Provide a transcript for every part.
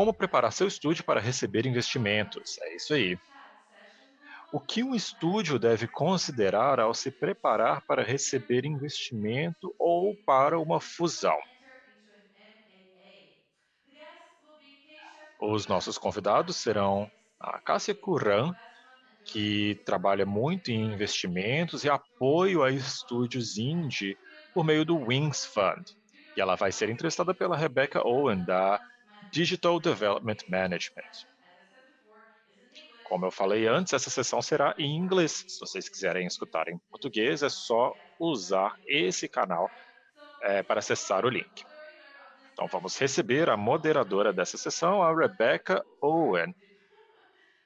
Como preparar seu estúdio para receber investimentos? É isso aí. chat sessions will O focus que um on estúdio deve maximizing engagement considerar ao se and preparar para user receber experience. investimento ou para uma Users fusão? enter into an MAA. The guests will be patient Os nossos while convidados serão analyzing a Cássia specific Kuran, investment and que delinquency trabalha parameters muito em defined investimentos e through apoio a individual funds, estúdios and indie interviewed por by meio do Rebecca Wings Owen, Fund. E ela vai ser Digital entrevistada Games pela Rebecca Owen, da Development Manager. Digital The Development Games Agent Management. session, as I said before, is in Como English, eu but falei it's antes, essa sessão será em inglês. Se people vocês in quiserem escutar em português, é Vietnam só get usar learning esse credits. All canal right. So please para acessar o welcome the link. moderator of this Então, vamos session, receber a moderadora dessa sessão, a Rebecca Owen,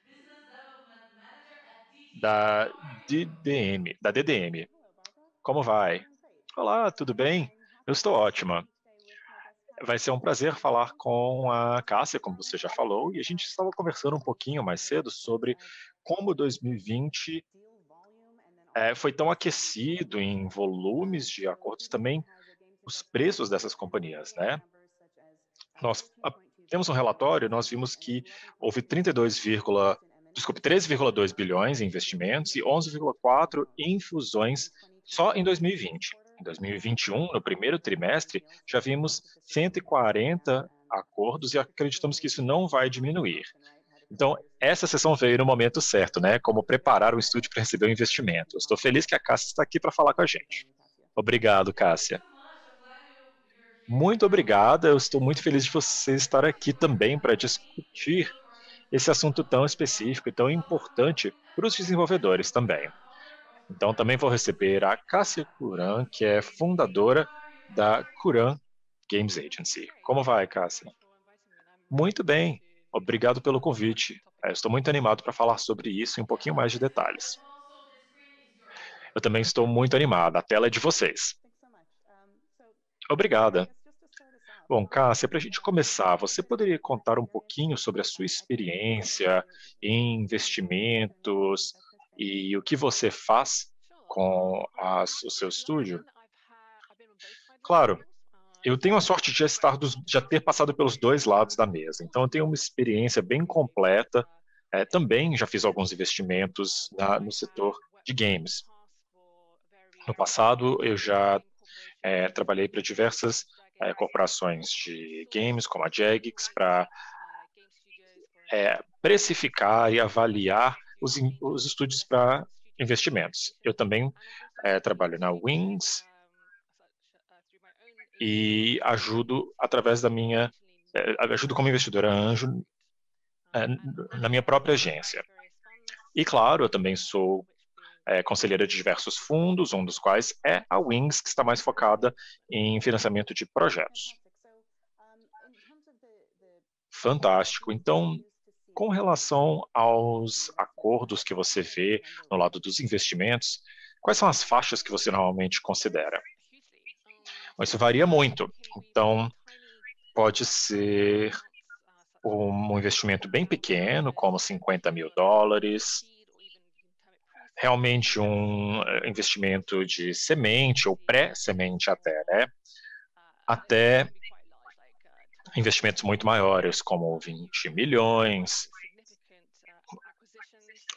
Business Development Manager at DDM. da How are you? DDM. Hello, Barbara. Como vai? I'm great. Olá, tudo bem? I'm Eu happy estou to ótima. be today with my guest Cassia. Vai ser um prazer falar com a Cássia, como And você já we're going to falou, talk e a gente about estava conversando um pouquinho mais cedo sobre como 2020 deal volume and then foi also tão some aquecido em volumes de So acordos, DDM também has a games os investment preços report dessas and we companhias, look né? at numbers such as Nós temos um 13.2 billion in relatório, nós investment vimos and que houve 11.2 32, billion dollars in desculpe, M&A 13,2 bilhões em in investimentos e 11,4 2020 alone. em In fusões só em 2021, the first 2020. quarter, Em we saw 2021, no primeiro 140 trimestre, deals já and vimos most sophisticated and 140 acordos e acreditamos que particularly isso não vai Connie diminuir. Thompson, right, head of Então, Investors for essa sessão veio no momento certo, né? Como preparar o estúdio para receber o investimento. Eu estou feliz que a Cássia está aqui para falar com a Thanks for gente. joining, Cassia. Obrigado, Thank you Cássia. so much. I'm glad you're here. Muito Now, obrigada. Eu estou this muito feliz de você the estar first aqui quarter também para 2020 is discutir still hardly esse fully assunto tão underway. específico e tão So I'm importante welcoming para os everyone. Cassia desenvolvedores também. Kuran, founder of Então, Kuran também vou Games receber a Cássia Kuran, que é fundadora How are you, da Cassia? Kuran Games Agency. Como vai, Cássia? Muito bem. Obrigado pelo convite. Eu estou muito animado para falar sobre isso em um pouquinho mais de Fantastic as detalhes. well. So the screen is yours. Eu também estou muito animado. A tela é de vocês. Thanks so much. I Obrigada. guess just to start us off, Bom, Cássia, para a gente can you começar, tell você us a bit poderia about contar um Cassia pouquinho sobre a and sua equity investment experiência or em maybe even the investimentos investment space? e o que você faz com o seu estúdio? Claro, eu tenho a sorte de já ter passado pelos dois lados da mesa, então eu tenho uma experiência bem completa. Também já fiz alguns investimentos no setor de games. No passado, eu já trabalhei para diversas corporações de games, como a Jagex, para precificar e avaliar os estúdios para investimentos. Eu também trabalho na Wings e ajudo através da minha ajudo como investidora anjo é, na minha própria agência. E claro, eu também sou conselheira de diversos fundos, um dos quais é a Wings, que está mais focada em financiamento de projetos. Fantastic. In terms of the Fantástico. deals that you Então, used to com see relação in equity aos investments, acordos que what você are the vê number no lado ranges? dos investimentos, quais são as faixas que você normalmente considera? Bom, isso varia muito. Então, pode ser um investimento bem pequeno, como US$ 50.000, realmente um investimento de semente ou pré-semente até, né? Até investimentos muito maiores, como 20 milhões.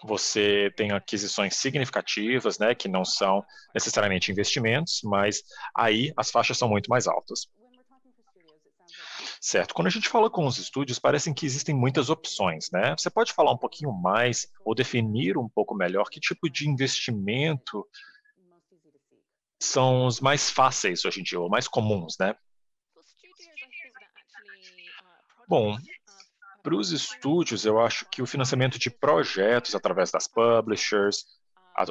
Você tem aquisições significativas, né, que não são necessariamente investimentos, mas aí as faixas são muito mais altas. When we're talking for studios, it sounds like you Certo. Quando a gente fala com os estúdios, parecem que existem muitas opções, né? Você pode falar um pouquinho mais ou definir um pouco melhor que tipo de investimento most easy to seek. são os mais fáceis hoje em dia, ou mais comuns, né? Bom, para os estúdios, eu acho que o financiamento de projetos através das publishers,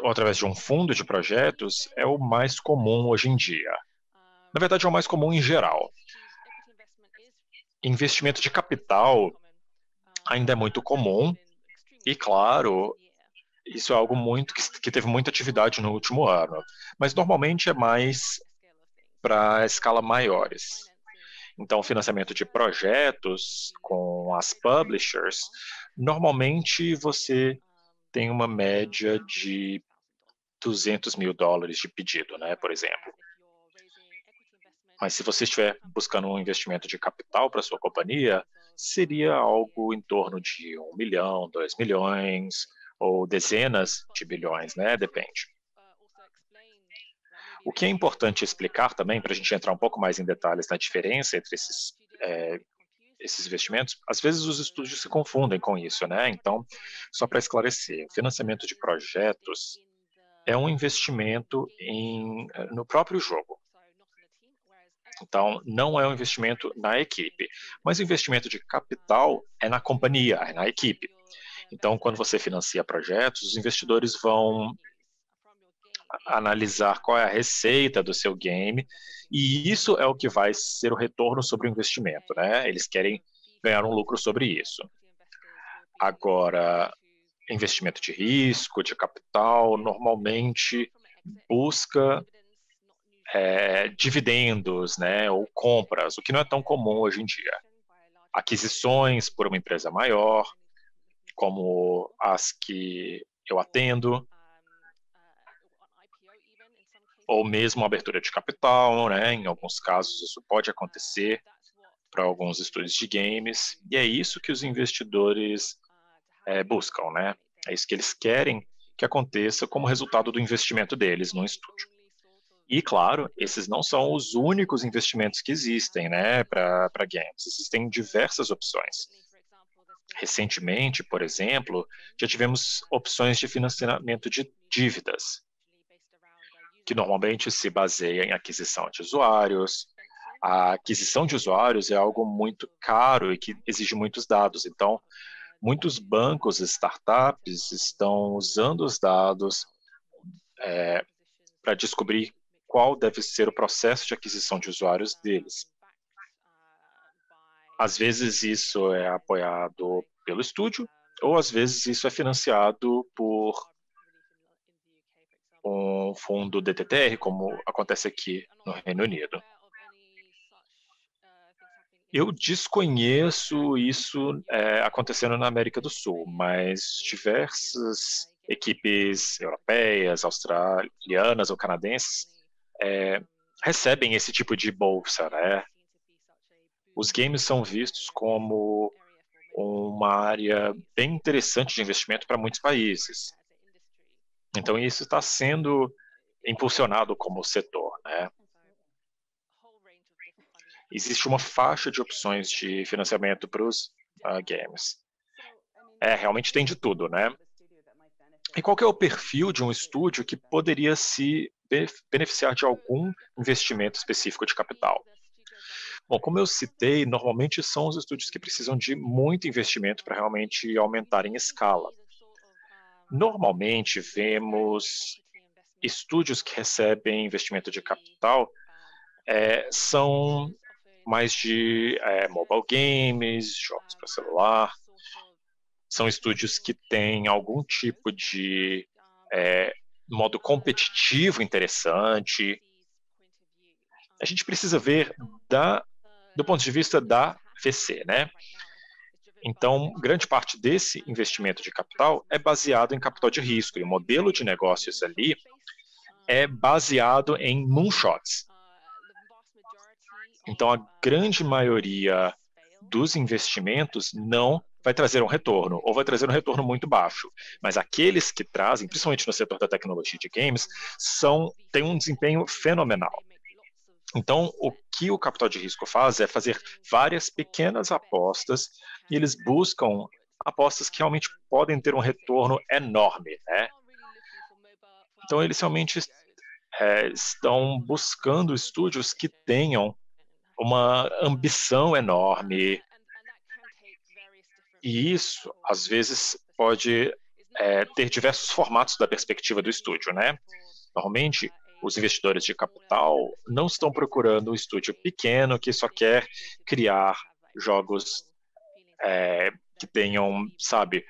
ou através de um fundo de projetos, é o mais comum hoje em dia. Na verdade, é o mais comum em geral. Investimento de capital ainda é muito comum, e claro, isso é algo muito que teve muita atividade no último ano, mas normalmente é mais para escala maiores. Então, financiamento de projetos com as publishers, normalmente você tem uma média de US$ 200.000 de pedido, né, por exemplo. Mas se você estiver buscando um investimento de capital para sua companhia, seria algo em torno de 1 milhão, 2 milhões, ou dezenas de bilhões, né? Depende. O que é importante explicar também, para a gente entrar um pouco mais em detalhes na diferença entre esses investimentos, às vezes os estúdios se confundem com isso, né? Então, só para esclarecer, o financiamento de projetos é um investimento no próprio jogo. Então, não é um investimento na equipe, mas o investimento de capital é na companhia, é na equipe. Então, quando você financia projetos, os investidores vão analisar qual é a receita do seu game, e isso é o que vai ser o retorno sobre o investimento, né? Eles querem ganhar um lucro sobre isso. Agora, investimento de risco, de capital, normalmente busca dividendos, né, ou compras, o que não é tão comum hoje em dia. Aquisições por uma empresa maior, como as que eu atendo, ou mesmo abertura de capital, né? Em alguns casos isso pode acontecer para alguns estúdios de games, e é isso que os investidores buscam, né? É isso que eles querem que aconteça como resultado do investimento deles no estúdio. E, claro, esses não são os únicos investimentos que existem, né, para games. Existem diversas opções. Recentemente, por exemplo, já tivemos opções de financiamento de dívidas, que normalmente se baseia em aquisição de usuários. A aquisição de usuários é algo muito caro e que exige muitos dados. Então, muitos bancos e startups estão usando os dados para descobrir qual deve ser o processo de aquisição de usuários deles. Às vezes isso é apoiado pelo estúdio, ou às vezes isso é financiado por um fundo DTTR, como acontece aqui no Reino Unido. Eu desconheço isso acontecendo na América do Sul, mas diversas equipes europeias, australianas ou canadenses recebem esse tipo de bolsa, né? Os games são vistos como uma área bem interessante de investimento para muitos países. Então, isso está sendo impulsionado como setor, né? Existe uma faixa de opções de financiamento para os games. Realmente tem de tudo, né? E qual que é o perfil de um estúdio que poderia se beneficiar de algum investimento específico de capital? Bom, como eu citei, normalmente são os estúdios que precisam de muito investimento para realmente aumentar em escala. Normalmente vemos estúdios que recebem investimento de capital são mais de mobile games, jogos para celular. São estúdios que têm algum tipo de modo competitivo interessante. A gente precisa ver do ponto de vista da VC, né? Então, grande parte desse investimento de capital é baseado em capital de risco, e o modelo de negócios ali é baseado em moonshots. Então, a grande maioria dos investimentos não vai trazer um retorno, ou vai trazer um retorno muito baixo. Mas aqueles que trazem, principalmente no setor da tecnologia de games, têm um desempenho fenomenal. Então, o que o capital de risco faz é fazer várias pequenas apostas, e eles buscam apostas que realmente podem ter um retorno enorme, né? Então, eles realmente estão buscando estúdios que tenham uma ambição enorme, e isso, às vezes, pode ter diversos formatos da perspectiva do estúdio, né? Normalmente, os investidores de capital não estão procurando um estúdio pequeno que só quer criar jogos que tenham, sabe,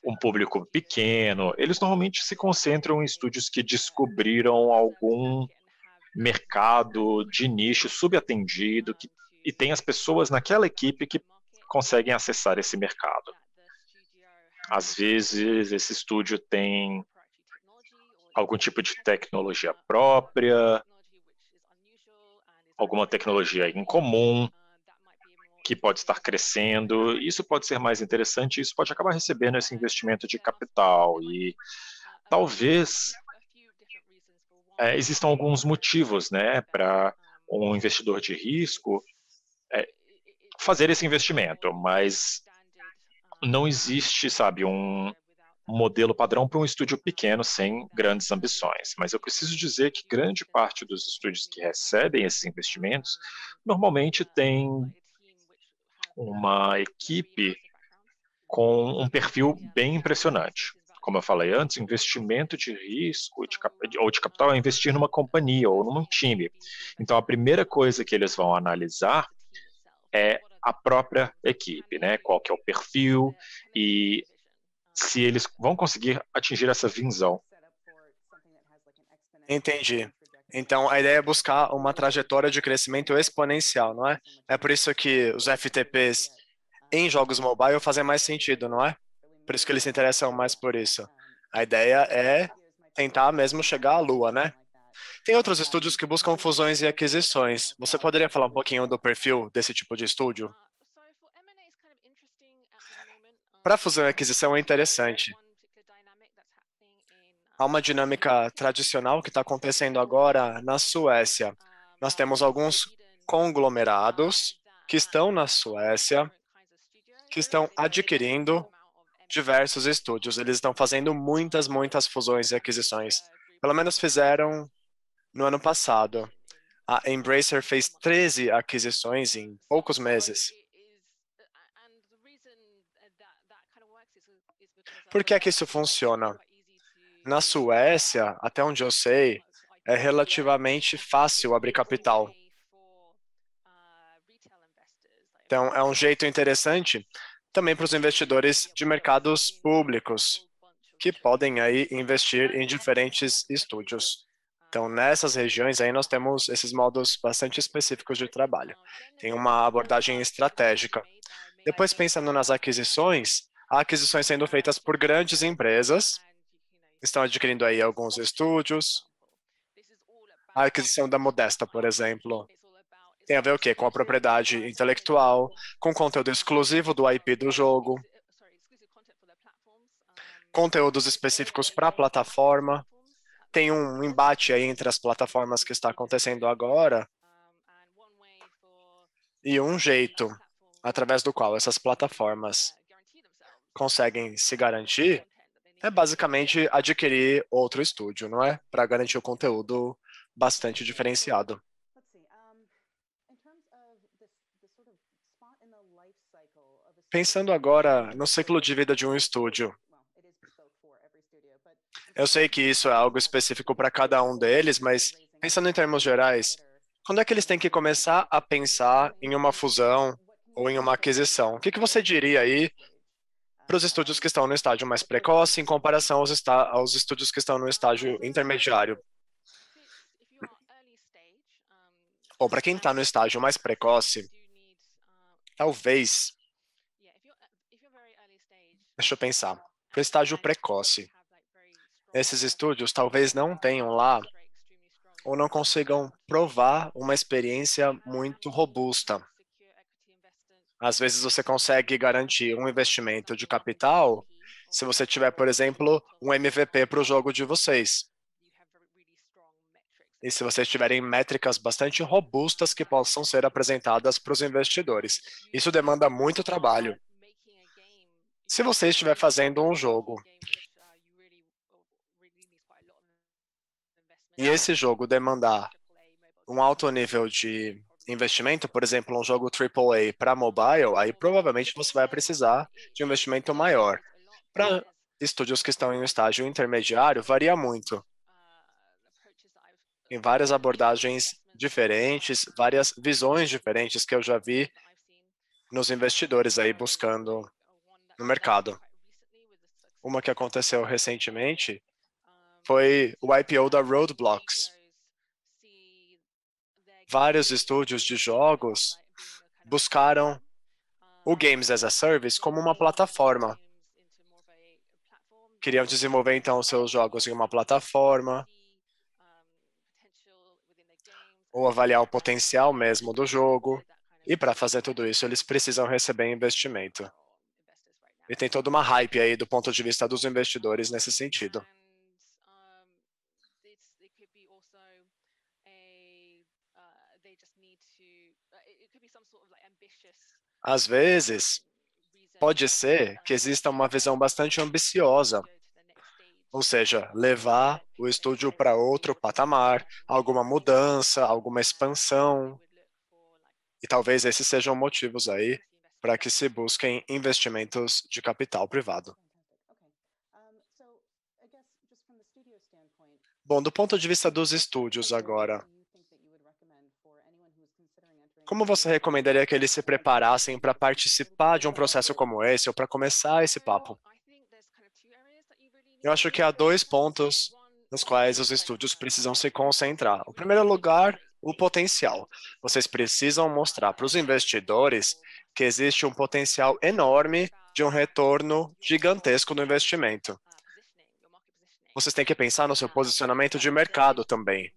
um público pequeno. Eles normalmente se concentram em estúdios que descobriram algum mercado de nicho subatendido e tem as pessoas naquela equipe que conseguem acessar esse mercado. Às vezes, esse estúdio tem algum tipo de tecnologia própria, alguma tecnologia em comum que pode estar crescendo. Isso pode ser mais interessante, isso pode acabar recebendo esse investimento de capital e talvez existam alguns motivos, né, para um investidor de risco fazer esse investimento, mas não existe, sabe, um modelo padrão para um estúdio pequeno sem grandes ambições. Mas eu preciso dizer que grande parte dos estúdios que recebem esses investimentos normalmente tem uma equipe com um perfil bem impressionante. Como eu falei antes, investimento de risco ou de capital é investir numa companhia ou num time. Então, a primeira coisa que eles vão analisar é a própria equipe, né? Qual que é o perfil e se eles vão conseguir atingir essa visão. Entendi. Então, a ideia é buscar uma trajetória de crescimento exponencial, não é? É por isso que os FTPs em jogos mobile fazem mais sentido, não é? Por isso que eles se interessam mais por isso. A ideia é tentar mesmo chegar à lua, né? Tem outros estúdios que buscam fusões e aquisições. Você poderia falar um pouquinho do perfil desse tipo de estúdio? Para fusão e aquisição é interessante. Há uma dinâmica tradicional que está acontecendo agora na Suécia. Nós temos alguns conglomerados que estão na Suécia, que estão adquirindo diversos estúdios. Eles estão fazendo muitas fusões e aquisições. Pelo menos fizeram no ano passado. A Embracer fez 13 aquisições em poucos meses. Por que é que isso funciona? Na Suécia, até onde eu sei, é relativamente fácil abrir capital. Então, é um jeito interessante também para os investidores de mercados públicos, que podem aí investir em diferentes estúdios. Então, nessas regiões aí nós temos esses modos bastante específicos de trabalho. Tem uma abordagem estratégica. Depois, pensando nas aquisições, há aquisições sendo feitas por grandes empresas, estão adquirindo aí alguns estúdios. A aquisição da Modesta, por exemplo, tem a ver o quê? Com a propriedade intelectual, com conteúdo exclusivo do IP do jogo, conteúdos específicos para a plataforma. Tem um embate aí entre as plataformas que está acontecendo agora e um jeito através do qual essas plataformas conseguem se garantir é basicamente adquirir outro estúdio, não é? Para garantir o conteúdo bastante diferenciado. Pensando agora no ciclo de vida de um estúdio, eu sei que isso é algo específico para cada um deles, mas pensando em termos gerais, quando é que eles têm que começar a pensar em uma fusão ou em uma aquisição? O que você diria aí para os estúdios que estão no estágio mais precoce em comparação aos estúdios que estão no estágio intermediário? Bom, para quem está no estágio mais precoce, talvez, deixa eu pensar, para o estágio precoce, esses estúdios talvez não tenham lá ou não consigam provar uma experiência muito robusta. Às vezes você consegue garantir um investimento de capital se você tiver, por exemplo, um MVP para o jogo de vocês. E se vocês tiverem métricas bastante robustas que possam ser apresentadas para os investidores. Isso demanda muito trabalho. Se você estiver fazendo um jogo e esse jogo demandar um alto nível de investimento, por exemplo, um jogo AAA para mobile, aí provavelmente você vai precisar de um investimento maior. Para estúdios que estão em um estágio intermediário, varia muito. Em várias abordagens diferentes, várias visões diferentes que eu já vi nos investidores aí buscando no mercado. Uma que aconteceu recentemente foi o IPO da Roadblocks. Vários estúdios de jogos buscaram o Games as a Service como uma plataforma. Queriam desenvolver, então, seus jogos em uma plataforma. ou avaliar o potencial mesmo do jogo. E para fazer tudo isso, eles precisam receber investimento. E tem toda uma hype aí do ponto de vista dos investidores nesse sentido. Às vezes, pode ser que exista uma visão bastante ambiciosa, ou seja, levar o estúdio para outro patamar, alguma mudança, alguma expansão. E talvez esses sejam motivos aí para que se busquem investimentos de capital privado. Bom, do ponto de vista dos estúdios agora, como você recomendaria que eles se preparassem para participar de um processo como esse ou para começar esse papo? Eu acho que há 2 pontos nos quais os estúdios precisam se concentrar. Em primeiro lugar, o potencial. Vocês precisam mostrar para os investidores que existe um potencial enorme de um retorno gigantesco no investimento. Vocês têm que pensar no seu posicionamento de mercado também.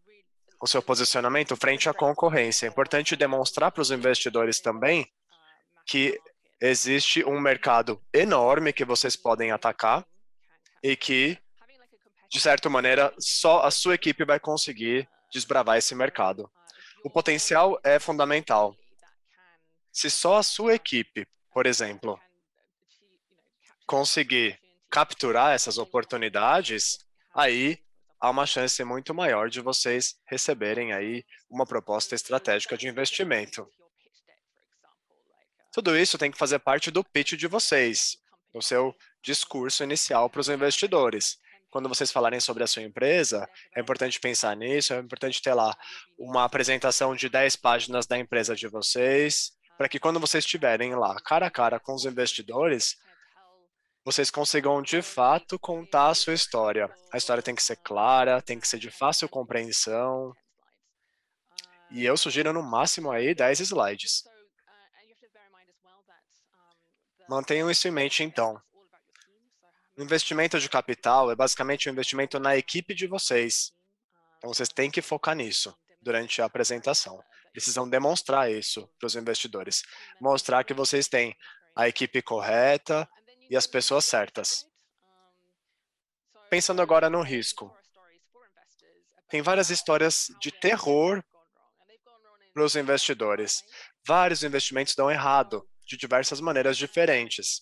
O seu posicionamento frente à concorrência. É importante demonstrar para os investidores também que existe um mercado enorme que vocês podem atacar e que, de certa maneira, só a sua equipe vai conseguir desbravar esse mercado. O potencial é fundamental. Se só a sua equipe, por exemplo, conseguir capturar essas oportunidades, aí há uma chance muito maior de vocês receberem aí uma proposta estratégica de investimento. Tudo isso tem que fazer parte do pitch de vocês, do seu discurso inicial para os investidores. Quando vocês falarem sobre a sua empresa, é importante pensar nisso, é importante ter lá uma apresentação de 10 páginas da empresa de vocês, para que quando vocês estiverem lá cara a cara com os investidores, vocês consigam de fato contar a sua história. A história tem que ser clara, tem que ser de fácil compreensão. E eu sugiro no máximo aí 10 slides. Mantenham isso em mente então. O investimento de capital é basicamente um investimento na equipe de vocês. Então vocês têm que focar nisso durante a apresentação. Precisam demonstrar isso para os investidores. Mostrar que vocês têm a equipe correta e as pessoas certas. Pensando agora no risco. Tem várias histórias de terror para os investidores. Vários investimentos dão errado, de diversas maneiras diferentes.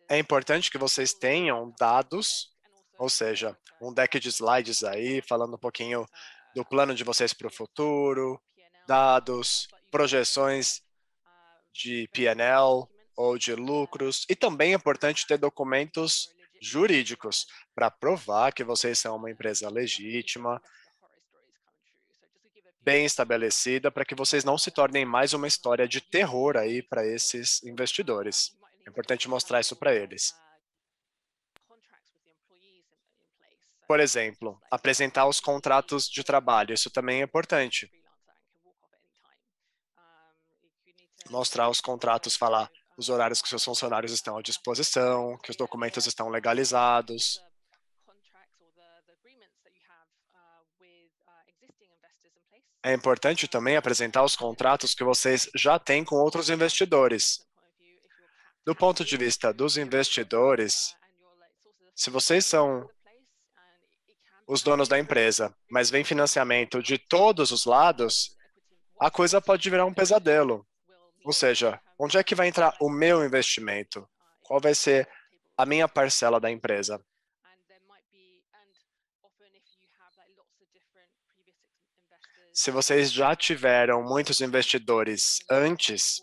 É importante que vocês tenham dados, ou seja, um deck de slides aí, falando um pouquinho do plano de vocês para o futuro, dados, projeções de P&L ou de lucros, e também é importante ter documentos jurídicos para provar que vocês são uma empresa legítima, bem estabelecida, para que vocês não se tornem mais uma história de terror aí para esses investidores. É importante mostrar isso para eles. Por exemplo, apresentar os contratos de trabalho, isso também é importante. Mostrar os contratos, falar os horários que seus funcionários estão à disposição, que os documentos estão legalizados. É importante também apresentar os contratos que vocês já têm com outros investidores. Do ponto de vista dos investidores, se vocês são os donos da empresa, mas vem financiamento de todos os lados, a coisa pode virar um pesadelo. Ou seja, onde é que vai entrar o meu investimento? Qual vai ser a minha parcela da empresa? Se vocês já tiveram muitos investidores antes,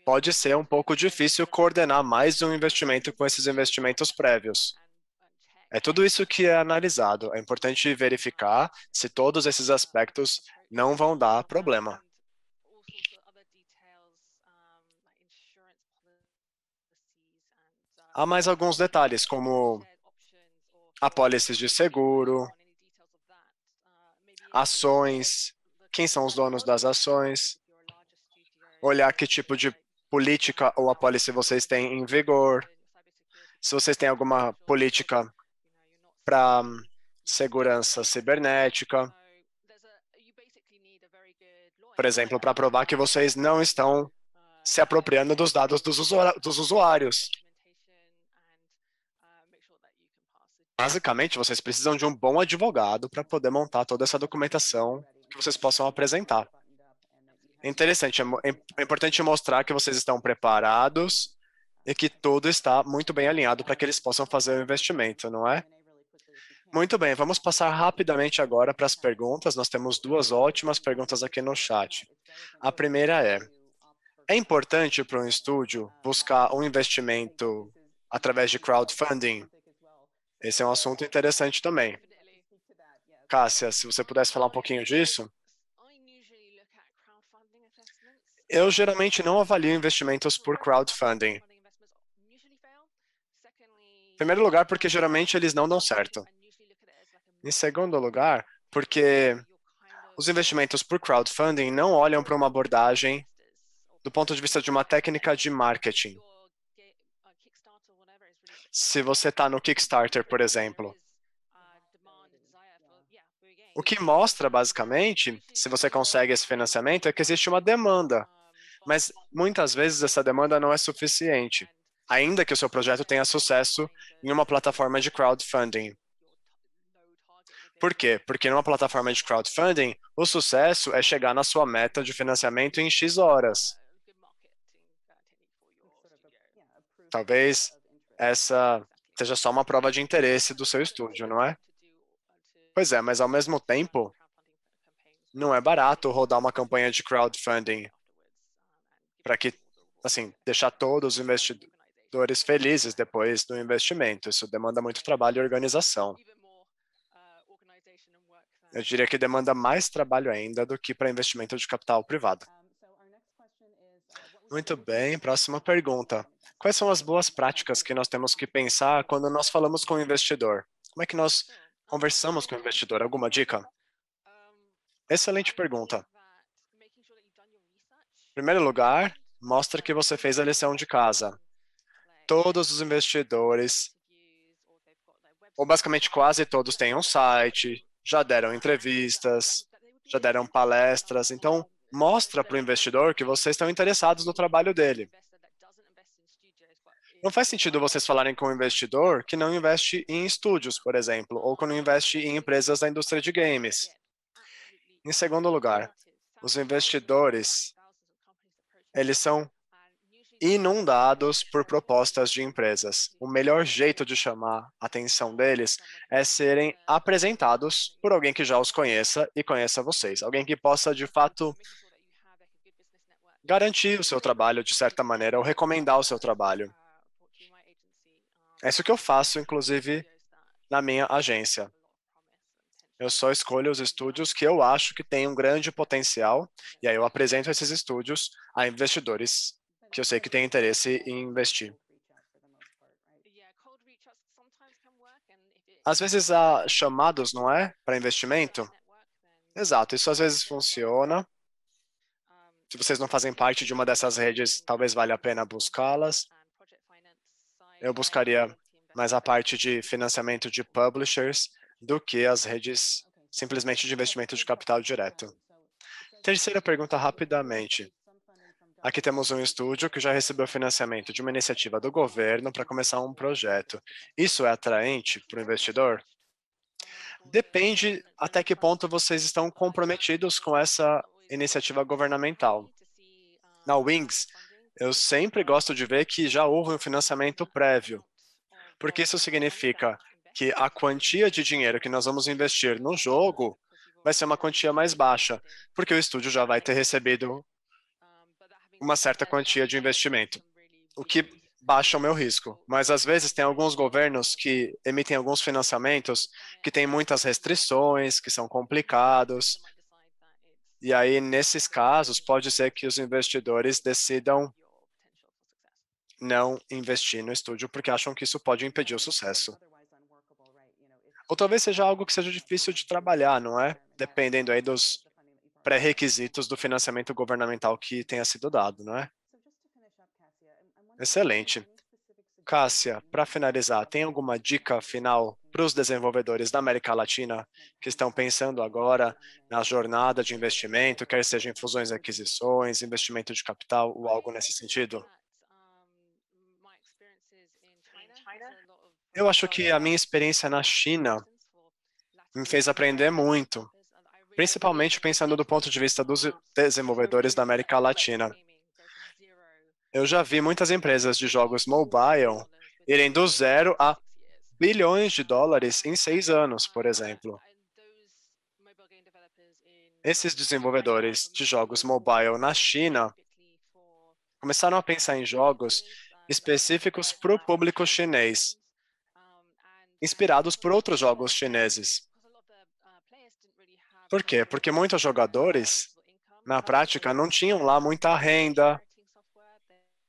pode ser um pouco difícil coordenar mais um investimento com esses investimentos prévios. É tudo isso que é analisado. É importante verificar se todos esses aspectos não vão dar problema. Há mais alguns detalhes, como apólices de seguro, ações, quem são os donos das ações, olhar que tipo de política ou apólice vocês têm em vigor, se vocês têm alguma política para segurança cibernética, por exemplo, para provar que vocês não estão se apropriando dos dados dos usuários. Basicamente, vocês precisam de um bom advogado para poder montar toda essa documentação que vocês possam apresentar. É interessante, é importante mostrar que vocês estão preparados e que tudo está muito bem alinhado para que eles possam fazer o investimento, não é? Muito bem, vamos passar rapidamente agora para as perguntas. Nós temos duas ótimas perguntas aqui no chat. A primeira é importante para um estúdio buscar um investimento através de crowdfunding? Esse é um assunto interessante também. Cássia, se você pudesse falar um pouquinho disso. Eu geralmente não avalio investimentos por crowdfunding. Em primeiro lugar, porque geralmente eles não dão certo. Em segundo lugar, porque os investimentos por crowdfunding não olham para uma abordagem do ponto de vista de uma técnica de marketing. Se você está no Kickstarter, por exemplo, o que mostra, basicamente, se você consegue esse financiamento, é que existe uma demanda. Mas, muitas vezes, essa demanda não é suficiente, ainda que o seu projeto tenha sucesso em uma plataforma de crowdfunding. Por quê? Porque numa plataforma de crowdfunding, o sucesso é chegar na sua meta de financiamento em X horas. Talvez essa seja só uma prova de interesse do seu estúdio, não é? Pois é, mas ao mesmo tempo, não é barato rodar uma campanha de crowdfunding para que, assim, deixar todos os investidores felizes depois do investimento. Isso demanda muito trabalho e organização. Eu diria que demanda mais trabalho ainda do que para investimento de capital privado. Muito bem, próxima pergunta. Quais são as boas práticas que nós temos que pensar quando nós falamos com o investidor? Como é que nós conversamos com o investidor? Alguma dica? Excelente pergunta. Em primeiro lugar, mostra que você fez a lição de casa. Todos os investidores, ou basicamente quase todos, têm um site, já deram entrevistas, já deram palestras. Então, mostra para o investidor que vocês estão interessados no trabalho dele. Não faz sentido vocês falarem com um investidor que não investe em estúdios, por exemplo, ou que não investe em empresas da indústria de games. Em segundo lugar, os investidores, eles são inundados por propostas de empresas. O melhor jeito de chamar a atenção deles é serem apresentados por alguém que já os conheça e conheça vocês. Alguém que possa, de fato, garantir o seu trabalho de certa maneira ou recomendar o seu trabalho. É isso que eu faço, inclusive, na minha agência. Eu só escolho os estúdios que eu acho que têm um grande potencial, e aí eu apresento esses estúdios a investidores que eu sei que têm interesse em investir. Às vezes há chamados, não é? Para investimento? Exato, isso às vezes funciona. Se vocês não fazem parte de uma dessas redes, talvez valha a pena buscá-las. Eu buscaria mais a parte de financiamento de publishers do que as redes simplesmente de investimento de capital direto. Terceira pergunta, rapidamente. Aqui temos um estúdio que já recebeu financiamento de uma iniciativa do governo para começar um projeto. Isso é atraente para o investidor? Depende até que ponto vocês estão comprometidos com essa iniciativa governamental. Na Wings, eu sempre gosto de ver que já houve um financiamento prévio, porque isso significa que a quantia de dinheiro que nós vamos investir no jogo vai ser uma quantia mais baixa, porque o estúdio já vai ter recebido uma certa quantia de investimento, o que baixa o meu risco. Mas, às vezes, tem alguns governos que emitem alguns financiamentos que têm muitas restrições, que são complicados, e aí, nesses casos, pode ser que os investidores decidam não investir no estúdio porque acham que isso pode impedir o sucesso. Ou talvez seja algo que seja difícil de trabalhar, não é? Dependendo aí dos pré-requisitos do financiamento governamental que tenha sido dado, não é? Excelente. Cássia, para finalizar, tem alguma dica final para os desenvolvedores da América Latina que estão pensando agora na jornada de investimento, quer seja em fusões e aquisições, investimento de capital ou algo nesse sentido? Eu acho que a minha experiência na China me fez aprender muito, principalmente pensando do ponto de vista dos desenvolvedores da América Latina. Eu já vi muitas empresas de jogos mobile irem do zero a bilhões de dólares em 6 anos, por exemplo. Esses desenvolvedores de jogos mobile na China começaram a pensar em jogos específicos para o público chinês, inspirados por outros jogos chineses. Por quê? Porque muitos jogadores, na prática, não tinham lá muita renda,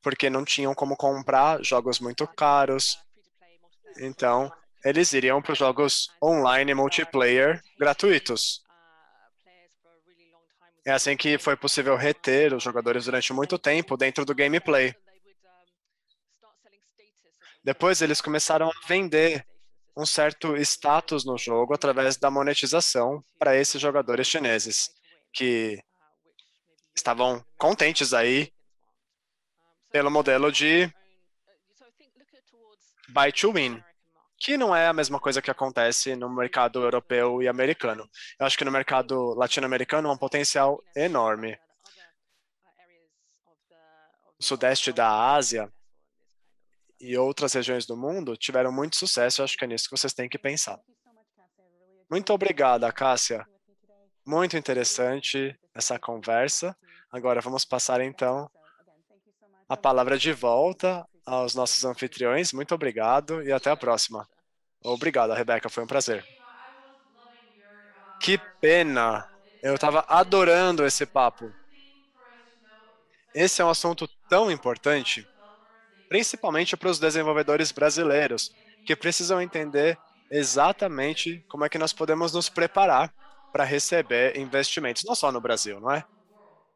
porque não tinham como comprar jogos muito caros. Então, eles iriam para os jogos online multiplayer gratuitos. É assim que foi possível reter os jogadores durante muito tempo dentro do gameplay. Depois, eles começaram a vender um certo status no jogo através da monetização para esses jogadores chineses, que estavam contentes aí pelo modelo de buy to win, que não é a mesma coisa que acontece no mercado europeu e americano. Eu acho que no mercado latino-americano há um potencial enorme. O sudeste da Ásia e outras regiões do mundo tiveram muito sucesso. Eu acho que é nisso que vocês têm que pensar. Muito obrigada, Cássia. Muito interessante essa conversa. Agora vamos passar, então, a palavra de volta aos nossos anfitriões. Muito obrigado e até a próxima. Obrigado, Rebeca. Foi um prazer. Que pena! Eu estava adorando esse papo. Esse é um assunto tão importante, principalmente para os desenvolvedores brasileiros, que precisam entender exatamente como é que nós podemos nos preparar para receber investimentos, não só no Brasil, não é?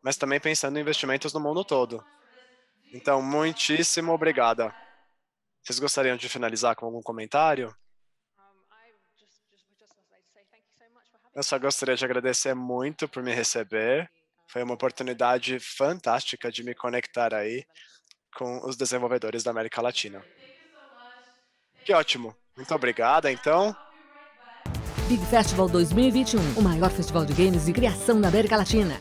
Mas também pensando em investimentos no mundo todo. Então, muitíssimo obrigada. Vocês gostariam de finalizar com algum comentário? Eu só gostaria de agradecer muito por me receber. Foi uma oportunidade fantástica de me conectar aí com os desenvolvedores da América Latina. Que ótimo. Muito obrigada, então. Big Festival 2021, o maior festival de games de criação da América Latina.